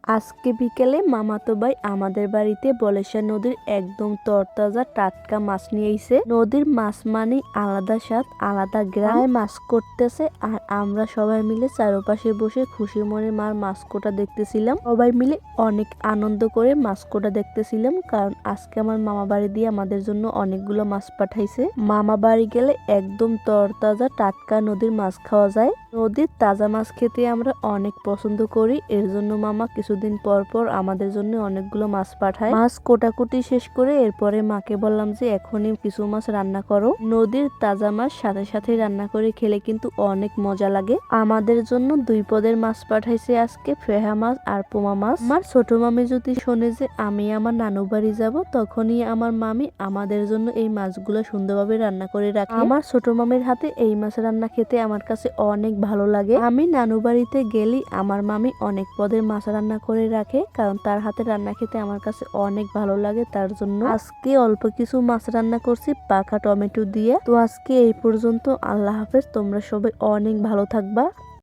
আজকে বিকেলে মামাতো ভাই আমাদের বাড়িতে বলেশ্বর নদীর একদম তরতাজা টাটকা মাছ নিয়ে আইছে। নদীর মাছ মানে আলাদা স্বাদ, আলাদা গ্রাম। মাছ করতেছে আর আমরা সবাই মিলে চারপাশে বসে খুশি মনে মার মাছ কোটা দেখতেছিলাম। সবাই মিলে অনেক আনন্দ করে মাছ কোটা দেখতেছিলাম, কারণ আজকে আমার মামা বাড়ি দিয়ে আমাদের জন্য অনেকগুলো মাছ পাঠাইছে। মামা বাড়ি গেলে একদম তরতাজা টাটকা নদীর মাছ খাওয়া যায়। নদীর তাজা মাছ খেতে আমরা অনেক পছন্দ করি, এর জন্য মামা কিছুদিন পর পর আমাদের জন্য অনেকগুলো মাছ পাঠায়। মাছ কোটাকুটি শেষ করে এরপরে মাকে বললাম যে এখনই কিছু মাছ রান্না করো। নদীর তাজা মাছ সাথে সাথে রান্না করে খেলে কিন্তু অনেক মজা লাগে। আমাদের জন্য 2 পদের মাছ পাঠাইছে আজকে, ফেহা মাছ আর পোমা মাছ। আমার ছোট মামি যদি শোনে যে আমি আমার নানু বাড়ি যাব, তখনই আমার মামি আমাদের জন্য এই মাছগুলো সুন্দরভাবে রান্না করে রাখে। আমার ছোট মামির হাতে এই মাছ রান্না খেতে আমার কাছে অনেক ভালো লাগে। আমি নানু বাড়িতে গেলে আমার মামি অনেক পদের মাছ রান্না করে রাখে, কারণ তার হাতে রান্না খেতে আমার কাছে অনেক ভালো লাগে। তার জন্য আজকে অল্প কিছু মাছ রান্না করছি পাকা টমেটো দিয়ে। তো আজকে এই পর্যন্ত, আল্লাহ হাফেজ। তোমরা সবাই অনেক ভালো থাকবা।